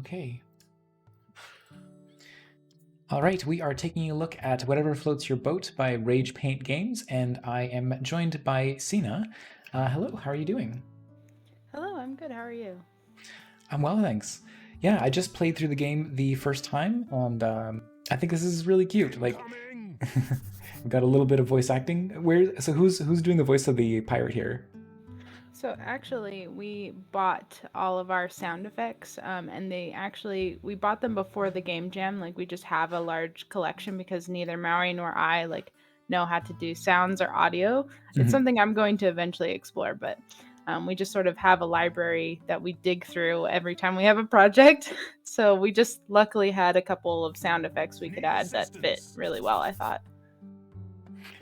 Okay. All right, we are taking a look at Whatever Floats Your Boat by Rage Paint Games, and I am joined by Sina. Hello, how are you doing? Hello, I'm good. How are you? I'm well, thanks. Yeah, I just played through the game the first time, and I think this is really cute. Like, Incoming! we've got a little bit of voice acting. So who's doing the voice of the pirate here? So actually, we bought all of our sound effects, and we bought them before the game jam. Like we just have a large collection because neither Maui nor I know how to do sounds or audio. It's Mhm. something I'm going to eventually explore, but we just sort of have a library that we dig through every time we have a project. So we just luckily had a couple of sound effects we could Need add that fit assistance! really well, I thought.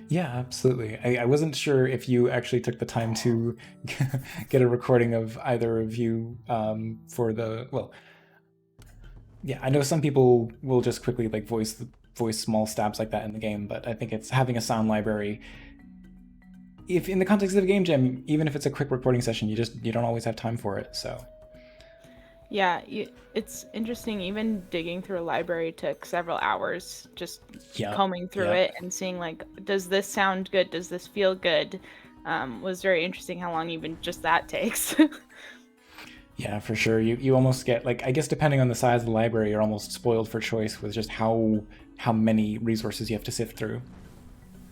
Yeah, absolutely. I wasn't sure if you actually took the time to get a recording of either of you for the well. Yeah, I know some people will just quickly like voice small stabs like that in the game, but I think it's having a sound library. If in the context of a game jam, even if it's a quick recording session, you don't always have time for it. So Yeah, it's interesting. Even digging through a library took several hours, just yep, combing through yep. it and seeing like, does this sound good? Does this feel good? Was very interesting how long even just that takes. Yeah, for sure. You almost get like I guess depending on the size of the library, you're almost spoiled for choice with just how many resources you have to sift through.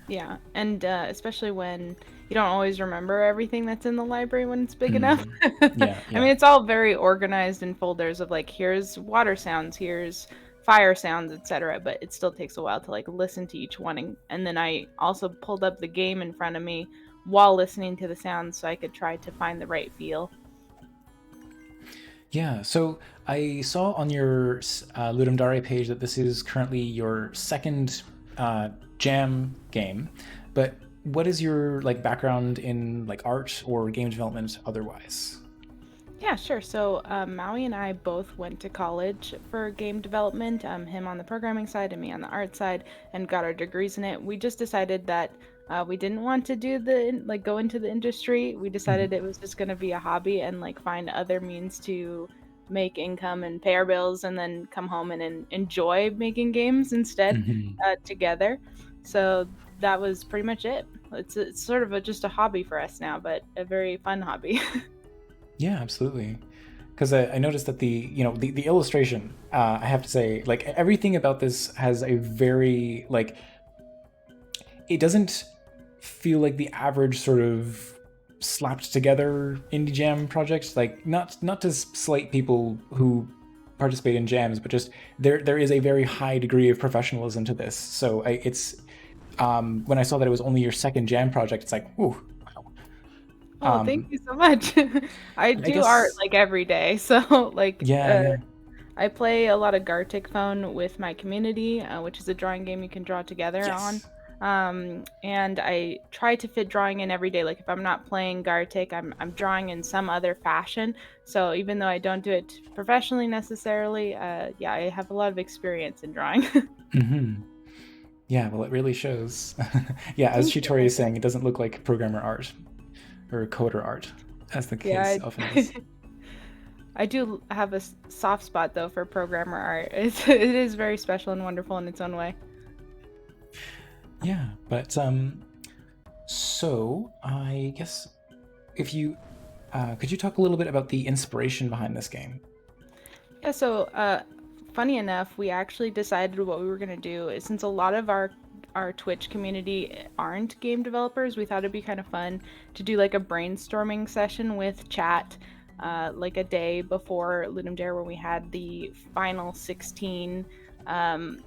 Yeah, and especially when you don't always remember everything that's in the library when it's big enough. Hmm. Yeah, I mean, yeah. it's all very organized in folders of like, here's water sounds, here's fire sounds, etc. But it still takes a while to like listen to each one. And then I also pulled up the game in front of me while listening to the sounds so I could try to find the right feel. Yeah, so I saw on your Ludum Dare page that this is currently your second Jam game, but what is your like background in like art or game development otherwise? Yeah, sure. So Maui and I both went to college for game development, him on the programming side and me on the art side, and got our degrees in it. We just decided that we didn't want to go into the industry. We decided it was just going to be a hobby and like find other means to make income and pay our bills and then come home and enjoy making games instead Hmm. together. So that was pretty much it. It's sort of just a hobby for us now, but a very fun hobby. Yeah, absolutely. Because I noticed that the illustration, I have to say, like everything about this has a very like it doesn't feel like the average sort of slapped together indie jam project. Like not to slight people who participate in jams, but just there is a very high degree of professionalism to this. So it's when I saw that it was only your second jam project, it's like, ooh, wow. Oh, thank Um, you so much. I I do art guess, like every day. So yeah, yeah, I play a lot of Gartic Phone with my community, which is a drawing game you can draw together on. yes. And I try to fit drawing in every day. Like if I'm not playing Gartic, I'm drawing in some other fashion. So even though I don't do it professionally necessarily, yeah, I have a lot of experience in drawing. Hmm. Yeah, well, it really shows. Yeah, as Thank Shitori you. is saying, it doesn't look like programmer art or coder art, as the Yeah, case often is. I do have a soft spot though for programmer art. It is very special and wonderful in its own way. Yeah, but so I guess if you could you talk a little bit about the inspiration behind this game? Yeah, so funny enough, we actually decided what we were gonna do is since a lot of our Twitch community aren't game developers, we thought it'd be kind of fun to do like a brainstorming session with chat, like a day before Ludum Dare, where we had the final 16 um,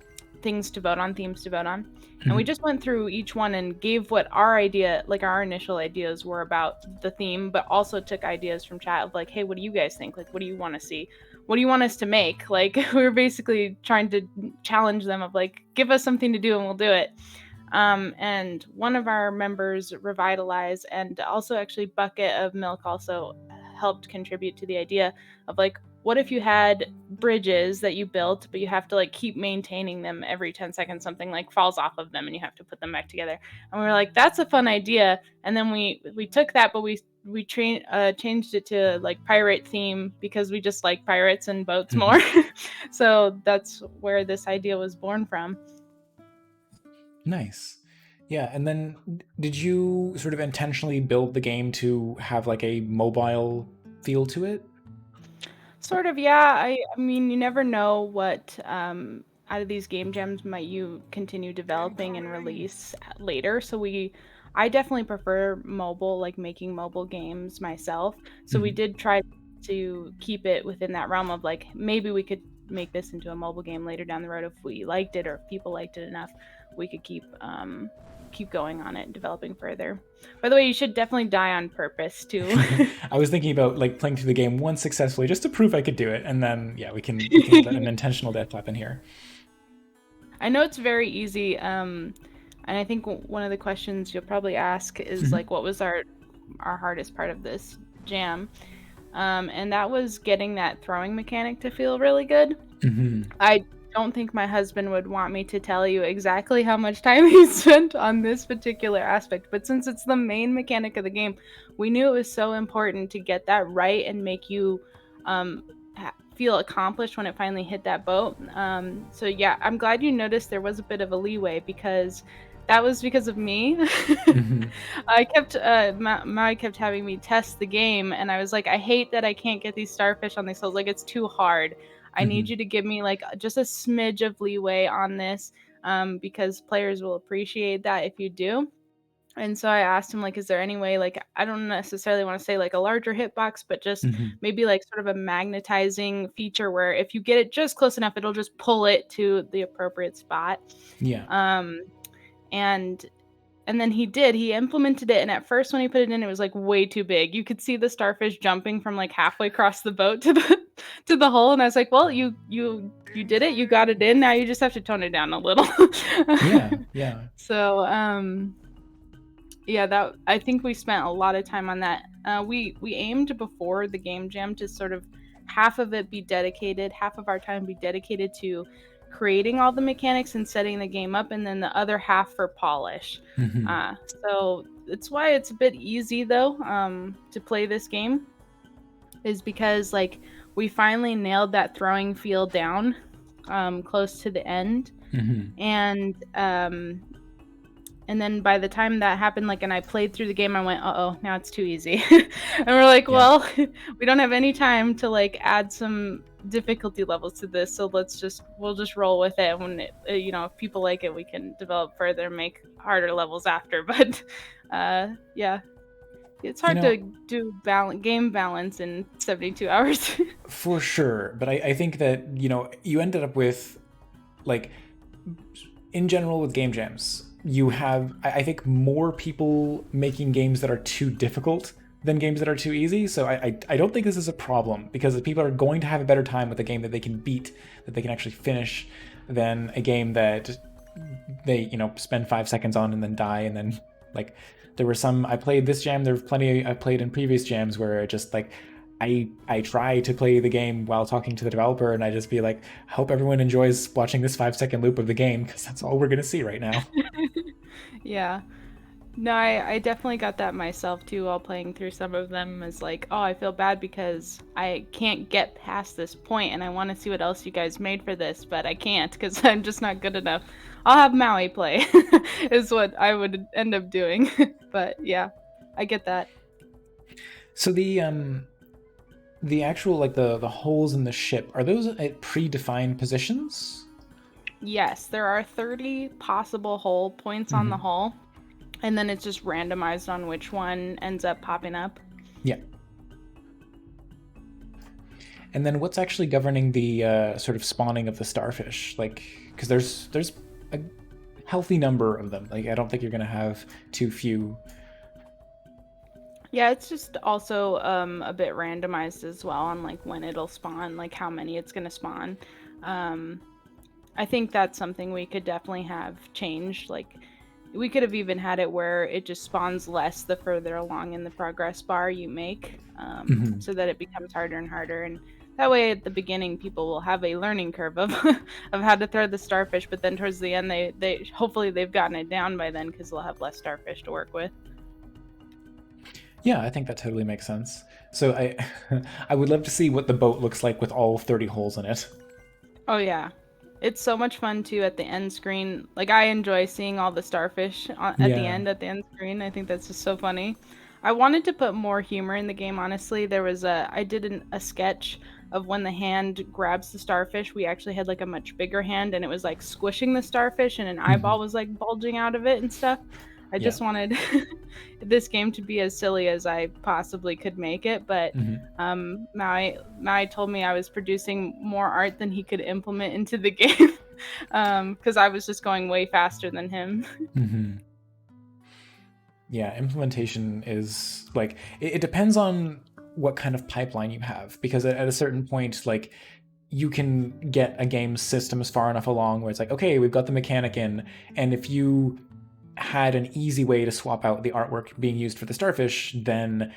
things to vote on, themes to vote on. And we Mhm. just went through each one and gave what our idea, like our initial ideas were about the theme, but also took ideas from chat of like, hey, what do you guys think? Like, what do you want to see? What do you want us to make? Like, we were basically trying to challenge them of like, give us something to do and we'll do it. And one of our members, Revitalize, and also actually Bucket of Milk, also helped contribute to the idea of like, what if you had bridges that you built, but you have to like keep maintaining them every 10 seconds, something like falls off of them and you have to put them back together. And we were like, that's a fun idea. And then we took that, but we changed it to like pirate theme because we just like pirates and boats more. So that's where this idea was born from. Nice. Yeah, and then did you sort of intentionally build the game to have like a mobile feel to it? Sort of, yeah. I mean, you never know what out of these game jams might you continue developing and release later. I definitely prefer mobile, like making mobile games myself. So we did try to keep it within that realm of like maybe we could make this into a mobile game later down the road if we liked it or if people liked it enough. We could keep going on it and developing further. By the way, you should definitely die on purpose too. I was thinking about like playing through the game once successfully just to prove I could do it, and then yeah, we can let an intentional death happen here. I know it's very easy, and I think one of the questions you'll probably ask is like, what was our hardest part of this jam? And that was getting that throwing mechanic to feel really good. I don't think my husband would want me to tell you exactly how much time he spent on this particular aspect, but since it's the main mechanic of the game, we knew it was so important to get that right and make you feel accomplished when it finally hit that boat. So yeah, I'm glad you noticed there was a bit of a leeway because that was because of me. I kept Mai kept having me test the game, and I was like, I hate that I can't get these starfish on these hills. Like it's too hard. I need you to give me like just a smidge of leeway on this, because players will appreciate that if you do. And so I asked him, like, is there any way, like, I don't necessarily want to say like a larger hitbox, but just maybe like sort of a magnetizing feature where if you get it just close enough, it'll just pull it to the appropriate spot. Yeah. And then he did. He implemented it, and at first when he put it in, it was like way too big. You could see the starfish jumping from like halfway across the boat to the hole, and I was like, "Well, you did it. You got it in. Now you just have to tone it down a little." Yeah. So, yeah, that I think we spent a lot of time on that. We aimed before the game jam to sort of half of it be dedicated, half of our time be dedicated to creating all the mechanics and setting the game up, and then the other half for polish. So it's why it's a bit easy though to play this game, is because like we finally nailed that throwing feel down close to the end, and then by the time that happened, like, and I played through the game, I went, uh-oh, now it's too easy. And we're like, well, we don't have any time to like add some difficulty levels to this, so we'll just roll with it. When it, if people like it, we can develop further and make harder levels after. But yeah, it's hard to do game balance in 72 hours. For sure, but I think that you ended up with, like, in general with game jams, you have, I think, more people making games that are too difficult than games that are too easy. So I don't think this is a problem, because people are going to have a better time with a game that they can beat, that they can actually finish, than a game that they spend 5 seconds on and then die. And then, like, there were some, I played this jam, there were plenty I played in previous jams where it just like I try to play the game while talking to the developer, and I just be like, hope everyone enjoys watching this 5-second loop of the game, because that's all we're gonna see right now. Yeah. No, I definitely got that myself too while playing through some of them. Is like, oh, I feel bad because I can't get past this point, and I want to see what else you guys made for this, but I can't because I'm just not good enough. I'll have Maui play, is what I would end up doing. But yeah, I get that. So the actual, like, the holes in the ship, are those at predefined positions? Yes, there are 30 possible hole points on the hull, and then it's just randomized on which one ends up popping up. Yeah. And then what's actually governing the sort of spawning of the starfish? Like, because there's a healthy number of them. Like, I don't think you're gonna have too few. Yeah, it's just also a bit randomized as well on like when it'll spawn, like how many it's gonna spawn. I think that's something we could definitely have changed. Like, we could have even had it where it just spawns less the further along in the progress bar you make, so that it becomes harder and harder. And that way, at the beginning, people will have a learning curve of of how to throw the starfish. But then towards the end, they hopefully they've gotten it down by then, because they'll have less starfish to work with. Yeah, I think that totally makes sense. So I I would love to see what the boat looks like with all 30 holes in it. Oh yeah. It's so much fun too at the end screen. Like I enjoy seeing all the starfish Yeah. at the end screen. I think that's just so funny. I wanted to put more humor in the game, honestly. I did a sketch of when the hand grabs the starfish. We actually had like a much bigger hand and it was like squishing the starfish and an Hmm. eyeball was like bulging out of it and stuff. I Yeah. just wanted this game to be as silly as I possibly could make it, but Hmm. Maui told me I was producing more art than he could implement into the game because I was just going way faster than him. Hmm. Yeah, implementation is like it depends on what kind of pipeline you have, because at a certain point, like you can get a game's systems far enough along where it's like, okay, we've got the mechanic in, and if you had an easy way to swap out the artwork being used for the starfish, then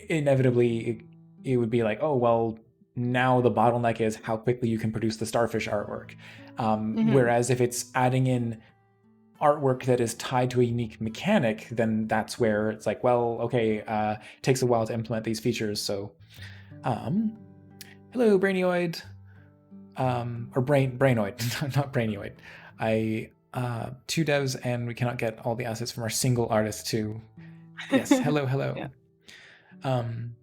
inevitably it would be like, oh well, now the bottleneck is how quickly you can produce the starfish artwork. Hmm. Whereas if it's adding in artwork that is tied to a unique mechanic, then that's where it's like, well, okay, it takes a while to implement these features. So, um, hello, Brainioid, or Brainoid, not Brainioid. I two devs, and we cannot get all the assets from our single artist too. Yes, hello, hello. Yeah. Um,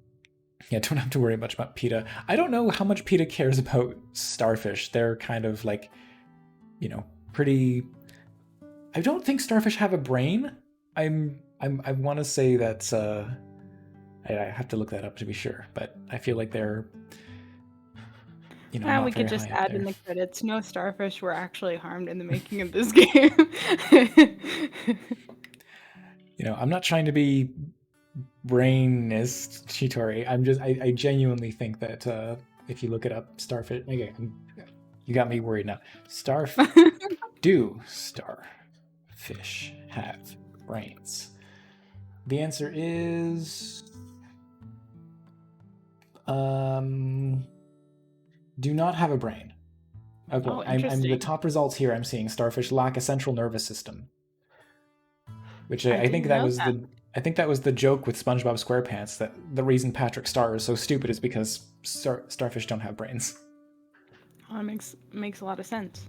yeah, don't have to worry much about PETA. I don't know how much PETA cares about starfish. They're kind of like, pretty. I don't think starfish have a brain. I want to say that I have to look that up to be sure, but I feel like they're We not could very just high up add in there. the credits. No starfish were actually harmed in the making of this game. I'm not trying to be brainist Chitori. I genuinely think that if you look it up, starfish. Okay, you got me worried now. Do starfish have brains? The answer is do not have a brain. Okay, Oh, I'm the interesting. top results here. I'm seeing starfish lack a central nervous system, which I I think didn't that know was that. the joke with SpongeBob SquarePants, that the reason Patrick Star is so stupid is because starfish don't have brains. Oh, that makes a lot of sense.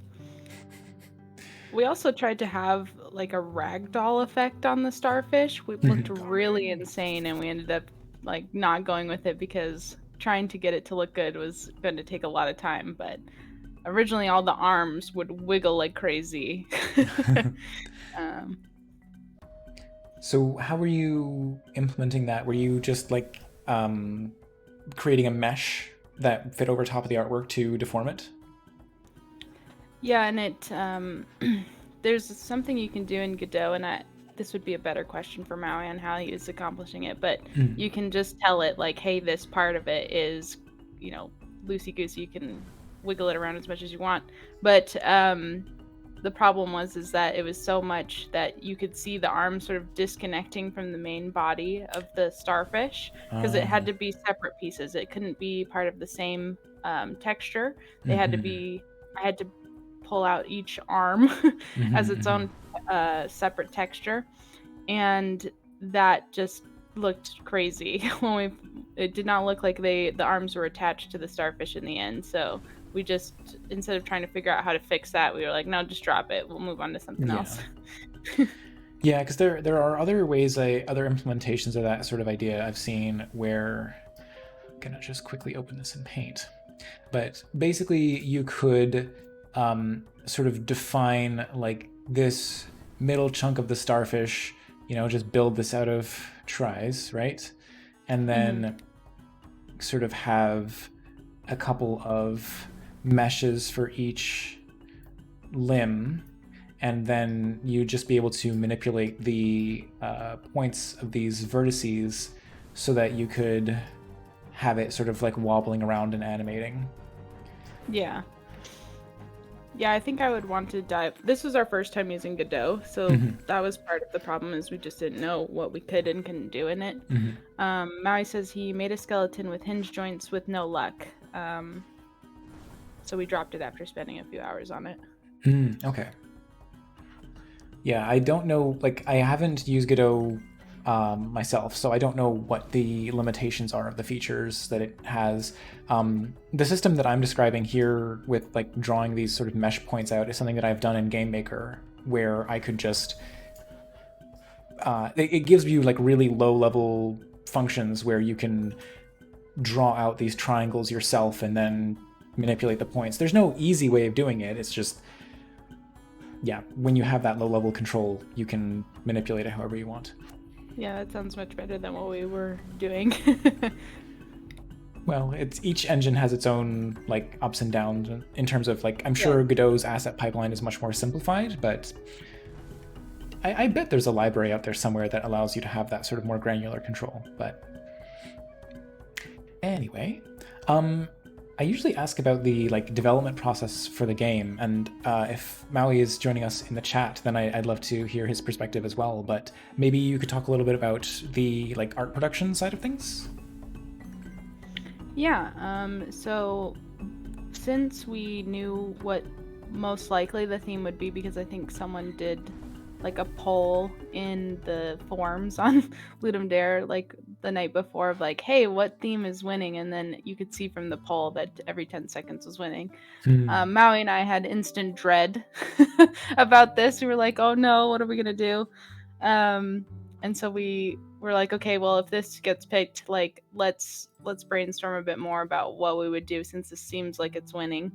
We also tried to have like a ragdoll effect on the starfish. It looked really insane, and we ended up like not going with it because trying to get it to look good was going to take a lot of time. But originally, all the arms would wiggle like crazy. um, So how were you implementing that? Were you just like creating a mesh that fit over top of the artwork to deform it? yeah, and it there's something you can do in Godot, and this would be a better question for Maui on how he is accomplishing it, but Mm. you can just tell it like, hey, this part of it is, loosey goosey. You can wiggle it around as much as you want, but the problem is that it was so much that you could see the arm sort of disconnecting from the main body of the starfish because it had Oh. to be separate pieces. It couldn't be part of the same texture. They had to Mm-hmm. be. I had to pull out each arm as its Mm-hmm. own separate texture, and that just looked crazy when we. It did not look like the arms were attached to the starfish in the end. So we just, instead of trying to figure out how to fix that, we were like, no, just drop it. We'll move on to something Yeah. else. Yeah, because there are other ways, other implementations of that sort of idea I've seen where I'm gonna just quickly open this in Paint. But basically, you could sort of define like this middle chunk of the starfish, just build this out of tries, right? And Hmm. then sort of have a couple of meshes for each limb, and then you just be able to manipulate the points of these vertices so that you could have it sort of like wobbling around and animating. Yeah. Yeah, I think I would want to dive. This was our first time using Godot, so Mm-hmm. that was part of the problem is we just didn't know what we could and couldn't do in it. Mm-hmm. Maui says he made a skeleton with hinge joints with no luck. So we dropped it after spending a few hours on it. Okay. Yeah, I don't know. Like, I haven't used Godot myself, so I don't know what the limitations are of the features that it has. The system that I'm describing here with like drawing these sort of mesh points out is something that I've done in GameMaker, where I could just it gives you like really low level functions where you can draw out these triangles yourself and then manipulate the points. There's no easy way of doing it. It's just, yeah, when you have that low level control, you can manipulate it however you want. Yeah, that sounds much better than what we were doing. Well, it's each engine has its own like ups and downs in terms of like, I'm sure Godot's asset pipeline is much more simplified, but I bet there's a library out there somewhere that allows you to have that sort of more granular control. But anyway, I usually ask about the like development process for the game, and if Maui is joining us in the chat, then I'd love to hear his perspective as well. But maybe you could talk a little bit about the like art production side of things. Yeah, so since we knew what most likely the theme would be, because I think someone did like a poll in the forums on Ludum Dare like the night before of like, hey, what theme is winning? And then you could see from the poll that every 10 seconds was winning. Maui and I had instant dread about this. We were like, oh no, what are we gonna do? And so we were like, okay, well, if this gets picked, like let's brainstorm a bit more about what we would do, since this seems like it's winning.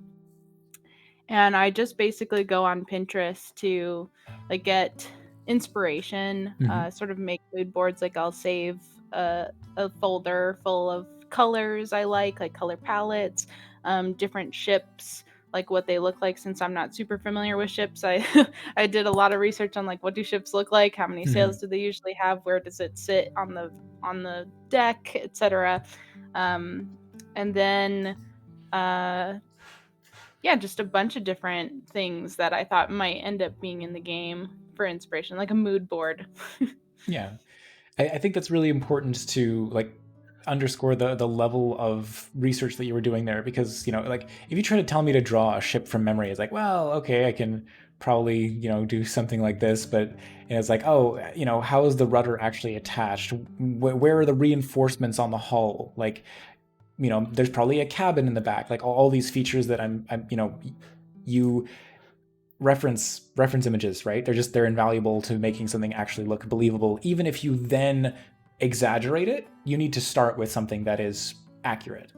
And I just basically go on Pinterest to like get inspiration, sort of make mood boards. Like I'll save a folder full of colors I like color palettes, different ships, like what they look like. Since I'm not super familiar with ships, I I did a lot of research on like what do ships look like, how many sails do they usually have, where does it sit on the deck, etc. And then yeah, just a bunch of different things that I thought might end up being in the game for inspiration, like a mood board. Yeah, I think that's really important to like underscore the level of research that you were doing there, because like if you try to tell me to draw a ship from memory, it's like, well, okay, I can probably do something like this, but it's like, oh, how is the rudder actually attached? Where are the reinforcements on the hull? Like, there's probably a cabin in the back, like all these features that I'm you reference images, right? They're invaluable to making something actually look believable. Even if you then exaggerate it, you need to start with something that is accurate.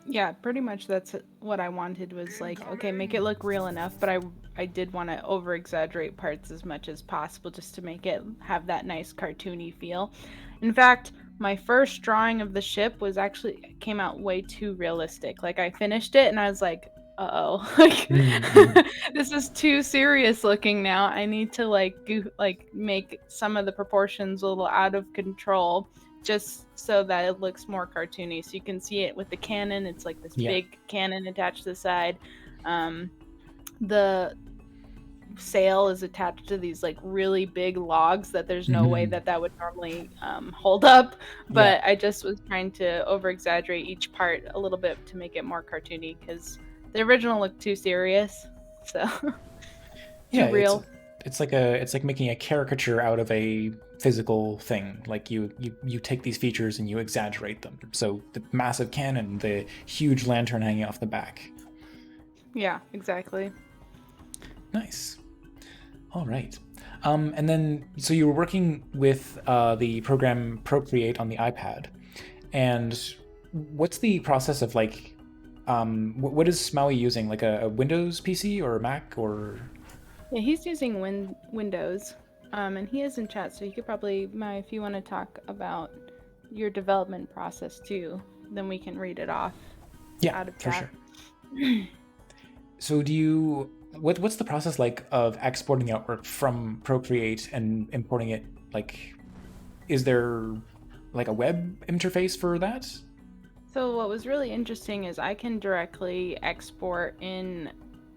Yeah, pretty much that's what I wanted, was like, okay, make it look real enough, but I did want to over exaggerate parts as much as possible just to make it have that nice cartoony feel. In fact, my first drawing of the ship came out way too realistic. Like I finished it and I was like, uh-oh, like this is too serious looking now. I need to like make some of the proportions a little out of control, just so that it looks more cartoony. So you can see it with the cannon. It's like this big cannon attached to the side. The sail is attached to these like really big logs that there's no way that would normally hold up, but I just was trying to over exaggerate each part a little bit to make it more cartoony, because the original looked too serious, so too real. It's like making a caricature out of a physical thing. Like you take these features and you exaggerate them. So the massive cannon, the huge lantern hanging off the back. Yeah, exactly. Nice. All right. And then, so you were working with the program Procreate on the iPad. And what's the process of like, what is Maui using? Like a Windows PC or a Mac or? Yeah, he's using Windows. And he is in chat, so you could probably, Maui, if you want to talk about your development process too, then we can read it off out of chat. For sure. So do you... What's the process like of exporting the artwork from Procreate and importing it? Like, is there like a web interface for that? So what was really interesting is I can directly export in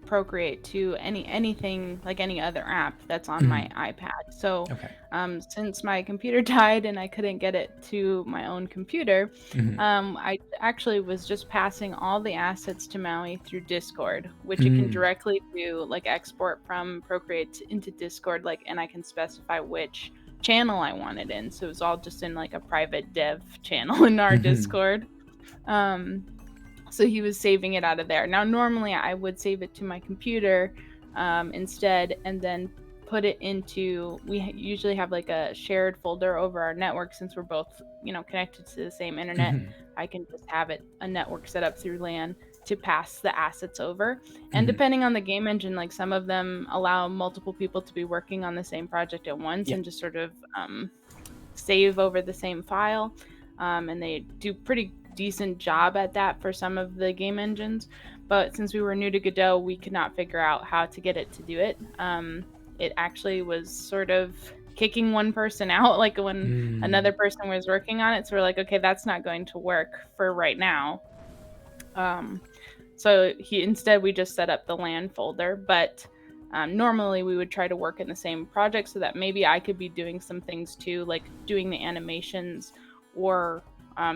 Procreate to anything like any other app that's on my iPad. So since my computer died and I couldn't get it to my own computer, I actually was just passing all the assets to Maui through Discord, which you can directly do, like export from Procreate into Discord, like, and I can specify which channel I wanted in. So it was all just in like a private dev channel in our Discord. So he was saving it out of there. Now, normally I would save it to my computer instead, and then put it into. We usually have like a shared folder over our network since we're both, connected to the same internet. I can just have a network set up through LAN to pass the assets over. And depending on the game engine, like some of them allow multiple people to be working on the same project at once and just sort of save over the same file. And they do pretty decent job at that for some of the game engines. But since we were new to Godot, we could not figure out how to get it to do it. It actually was sort of kicking one person out, like when another person was working on it. So we're like, okay, that's not going to work for right now. So instead we just set up the LAN folder, but normally we would try to work in the same project so that maybe I could be doing some things too, like doing the animations or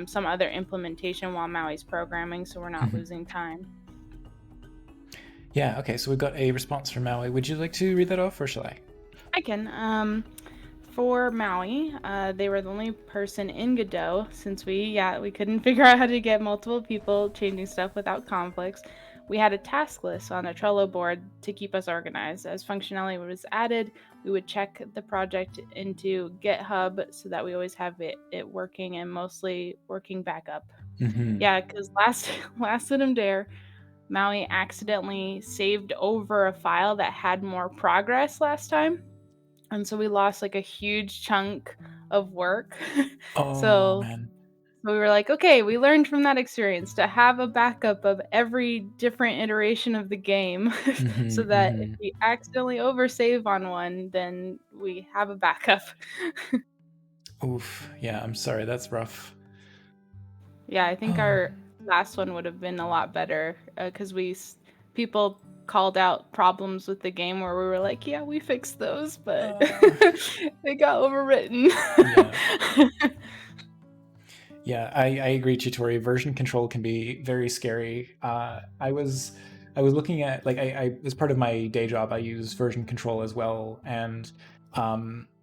some other implementation while Maui's programming, so we're not losing time. Yeah, okay, so we've got a response from Maui. Would you like to read that off, or shall I? I can. For Maui, they were the only person in Godot, since we couldn't figure out how to get multiple people changing stuff without conflicts. We had a task list on a Trello board to keep us organized. As functionality was added, we would check the project into GitHub so that we always have it working and mostly working backup. Yeah, because last Ludum Dare, Maui accidentally saved over a file that had more progress last time. And so we lost like a huge chunk of work. Man. So we were like, okay, we learned from that experience to have a backup of every different iteration of the game so that if we accidentally oversave on one, then we have a backup. Oof. Yeah, I'm sorry. That's rough. Yeah, I think our last one would have been a lot better because people called out problems with the game where we were like, yeah, we fixed those, but they got overwritten. Yeah, I agree, Chitori. Version control can be very scary. I was looking at, like, I as part of my day job, I use version control as well, and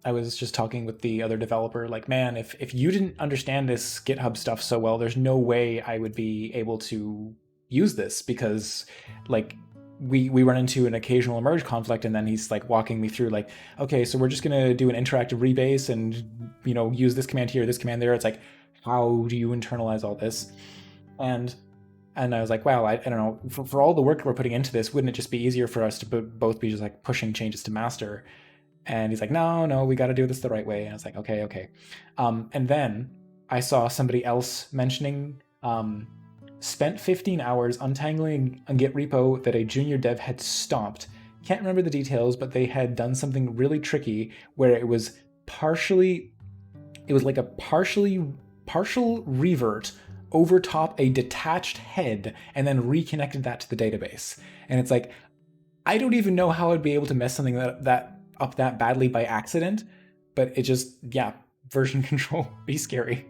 I was just talking with the other developer, like, man, if you didn't understand this GitHub stuff so well, there's no way I would be able to use this, because like we run into an occasional merge conflict, and then he's like walking me through, like, okay, so we're just gonna do an interactive rebase and use this command here, this command there. It's like, how do you internalize all this? And I was like, wow, I don't know, for all the work we're putting into this, wouldn't it just be easier for us to both be just like pushing changes to master? And he's like, no, we got to do this the right way. And I was like, okay. And then I saw somebody else mentioning spent 15 hours untangling a Git repo that a junior dev had stomped. Can't remember the details, but they had done something really tricky where it was like a partial revert over top a detached head and then reconnected that to the database. And it's like, I don't even know how I'd be able to mess something that up that badly by accident, but it just, version control be scary.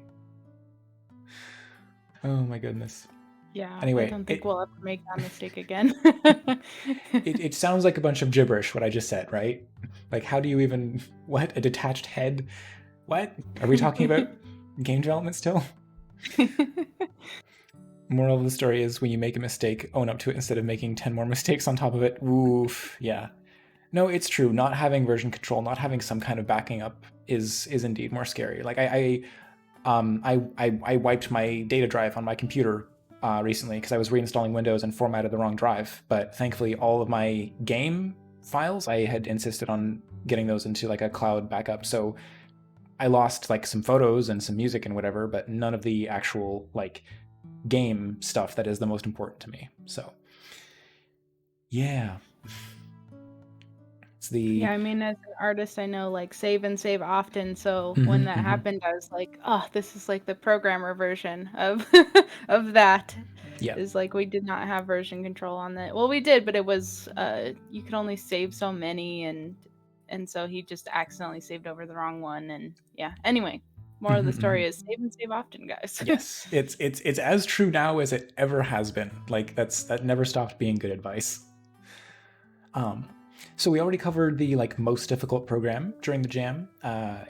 Oh my goodness. Yeah. Anyway, I don't think we'll ever make that mistake again. it sounds like a bunch of gibberish what I just said, right? Like, how do you even, what, a detached head? What? Are we talking about game development still? Moral of the story is, when you make a mistake, own up to it instead of making 10 more mistakes on top of it. Oof, yeah. No, it's true. Not having version control, not having some kind of backing up is indeed more scary. Like I wiped my data drive on my computer recently because I was reinstalling Windows and formatted the wrong drive. But thankfully, all of my game files, I had insisted on getting those into like a cloud backup. So I lost like some photos and some music and whatever, but none of the actual like game stuff that is the most important to me. So yeah. Yeah, I mean, as an artist, I know like save and save often. So when that happened, I was like, oh, this is like the programmer version of of that. Yeah. Is like we did not have version control on that. Well, we did, but it was you could only save so many, and so he just accidentally saved over the wrong one. And yeah. Anyway, more of the story is save and save often, guys. Yes, it's as true now as it ever has been. Like that never stopped being good advice. So we already covered the like most difficult program during the jam,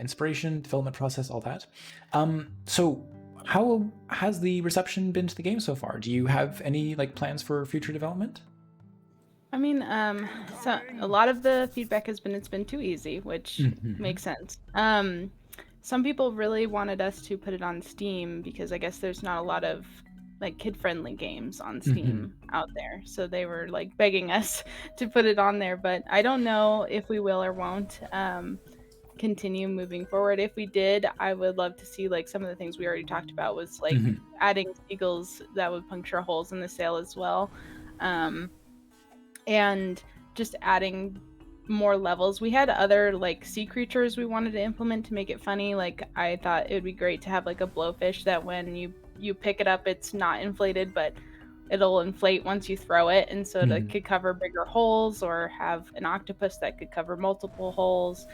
inspiration, development process, all that. So how has the reception been to the game so far? Do you have any like plans for future development? I mean, so a lot of the feedback has been it's been too easy, which Mm-hmm. makes sense. Some people really wanted us to put it on Steam because I guess there's not a lot of like kid-friendly games on Mm-hmm. Steam out there. So they were like begging us to put it on there, but I don't know if we will or won't continue moving forward. If we did, I would love to see like some of the things we already talked about was like Mm-hmm. adding seagulls that would puncture holes in the sail as well. Um, and just adding more levels. We had other like sea creatures we wanted to implement to make it funny. Like I thought it would be great to have like a blowfish that when you pick it up, it's not inflated, but it'll inflate once you throw it, and so it Mm-hmm. could cover bigger holes, or have an octopus that could cover multiple holes,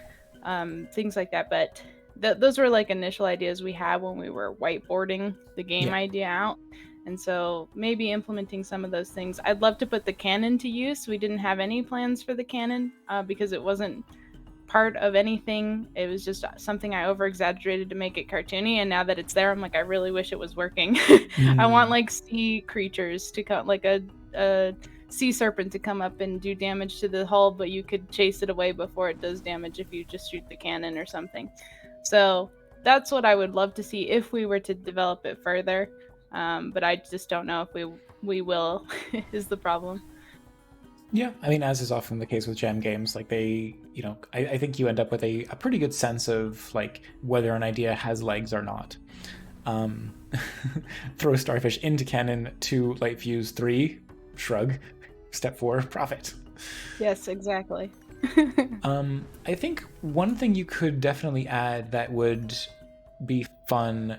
things like that. But those were like initial ideas we had when we were whiteboarding the game Yeah. idea out. And so maybe implementing some of those things. I'd love to put the cannon to use. We didn't have any plans for the cannon because it wasn't part of anything. It was just something I over exaggerated to make it cartoony. And now that it's there, I'm like, I really wish it was working. I want Mm. like sea creatures to come, like a sea serpent to come up and do damage to the hull, but you could chase it away before it does damage if you just shoot the cannon or something. So that's what I would love to see if we were to develop it further. But I just don't know if we will is the problem. Yeah, I mean, as is often the case with jam games, like they, I think you end up with a pretty good sense of like whether an idea has legs or not. Um, throw starfish into cannon, 2 light fuse, 3 shrug, step 4 profit. Yes, exactly. I think one thing you could definitely add that would be fun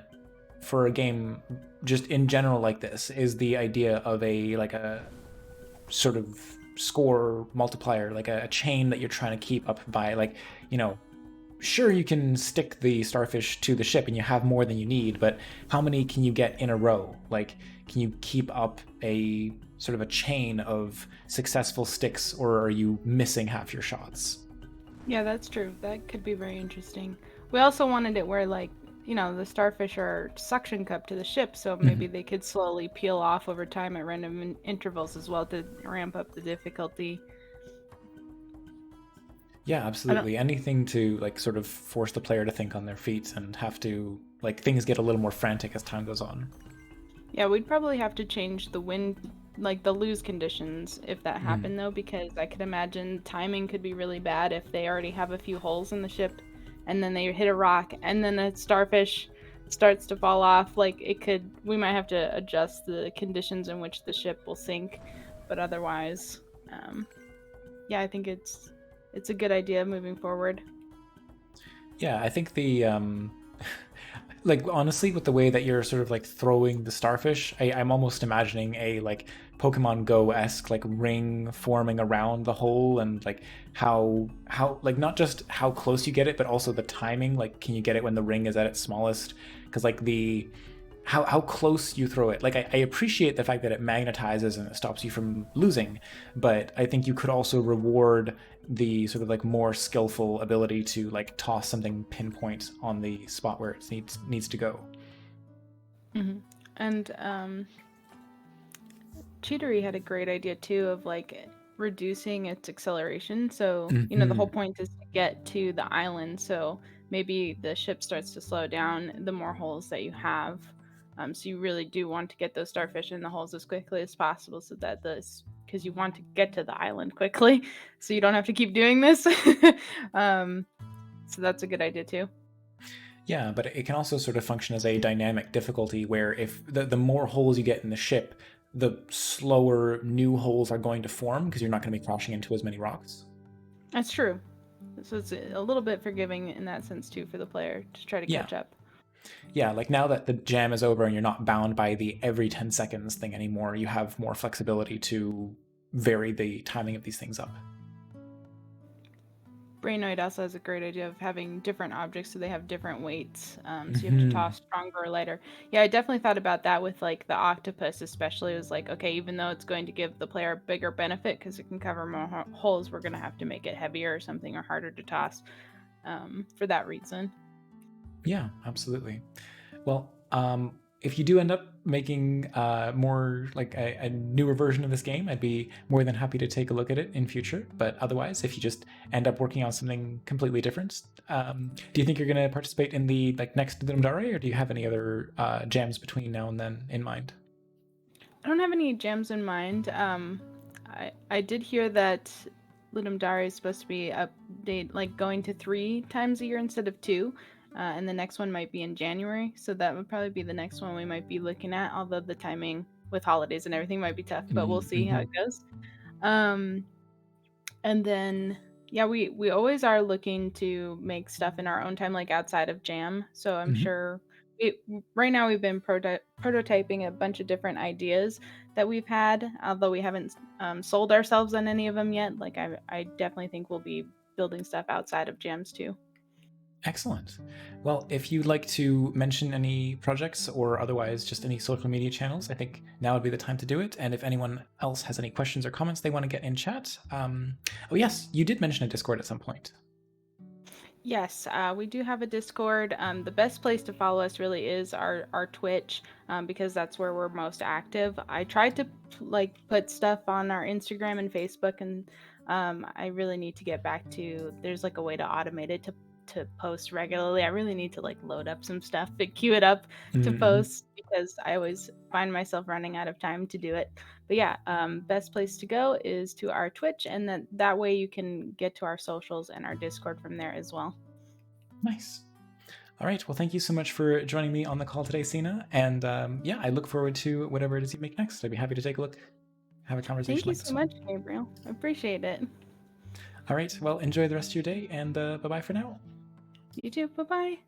for a game just in general like this is the idea of a sort of score multiplier, like a chain that you're trying to keep up by, like, you know, sure you can stick the starfish to the ship and you have more than you need, but how many can you get in a row? Like, can you keep up a sort of a chain of successful sticks, or are you missing half your shots? Yeah, that's true. That could be very interesting. We also wanted it where, like, the starfish are suction cup to the ship, so maybe Mhm. they could slowly peel off over time at random intervals as well to ramp up the difficulty. Yeah, I don't. absolutely. Anything to like sort of force the player to think on their feet and have to like things get a little more frantic as time goes on. Yeah, we'd probably have to change the wind, like the lose conditions, if that Mm. happened though, because I could imagine timing could be really bad if they already have a few holes in the ship, and then they hit a rock, and then a starfish starts to fall off. Like it could, we might have to adjust the conditions in which the ship will sink, but otherwise, um, yeah, I think it's a good idea moving forward. Yeah, I think the like honestly with the way that you're sort of like throwing the starfish, I'm almost imagining a like Pokemon Go-esque like ring forming around the hole, and like how like not just how close you get it but also the timing, like can you get it when the ring is at its smallest, because like the how close you throw it. Like I appreciate the fact that it magnetizes and it stops you from losing, but I think you could also reward the sort of like more skillful ability to like toss something pinpoint on the spot where it needs to go. And Cheatery had a great idea too of like reducing its acceleration. So, the whole Mm-hmm. point is to get to the island. So maybe the ship starts to slow down the more holes that you have. So you really do want to get those starfish in the holes as quickly as possible so that because you want to get to the island quickly so you don't have to keep doing this. um, so that's a good idea too. Yeah, but it can also sort of function as a dynamic difficulty where if the more holes you get in the ship, the slower new holes are going to form because you're not going to be crashing into as many rocks. That's true. So it's a little bit forgiving in that sense too for the player to try to Yeah. catch up. Yeah, like now that the jam is over and you're not bound by the every 10 seconds thing anymore, you have more flexibility to vary the timing of these things up. Brainoid also has a great idea of having different objects so they have different weights. So you have to Hmm. toss stronger or lighter. Yeah, I definitely thought about that with like the octopus, especially. It was like, okay, even though it's going to give the player a bigger benefit because it can cover more holes, we're going to have to make it heavier or something or harder to toss for that reason. Yeah, absolutely. Well, if you do end up making more like a newer version of this game, I'd be more than happy to take a look at it in future. But otherwise, if you just end up working on something completely different, do you think you're going to participate in the like next Ludum Dare, or do you have any other jams between now and then in mind? I don't have any gems in mind. I did hear that Ludum Dare is supposed to be update like going to 3 times a year instead of 2, and the next one might be in January. So that would probably be the next one we might be looking at. Although the timing with holidays and everything might be tough, but we'll see how Mm-hmm. it goes. Um, and then yeah, we always are looking to make stuff in our own time, like outside of Jam. So I'm Mm-hmm. sure right now we've been prototyping a bunch of different ideas that we've had, although we haven't sold ourselves on any of them yet. Like I definitely think we'll be building stuff outside of Jams too. Excellent. Well, if you'd like to mention any projects or otherwise just any social media channels, I think now would be the time to do it. And if anyone else has any questions or comments they want to get in chat, oh yes, you did mention a Discord at some point. Yes, we do have a Discord. The best place to follow us really is our Twitch, because that's where we're most active. I tried to like put stuff on our Instagram and Facebook, and I really need to get back to. There's like a way to automate it to post regularly. I really need to like load up some stuff and queue it up to Mm-hmm. post because I always find myself running out of time to do it. But yeah, best place to go is to our Twitch, and that way you can get to our socials and our Discord from there as well. Nice. All right. Well, thank you so much for joining me on the call today, Sina. And yeah, I look forward to whatever it is you make next. I'd be happy to take a look, have a Thank conversation you like so this one. much, Gabriel. I appreciate it. All right. Well, enjoy the rest of your day, and bye bye for now. You too. Bye bye.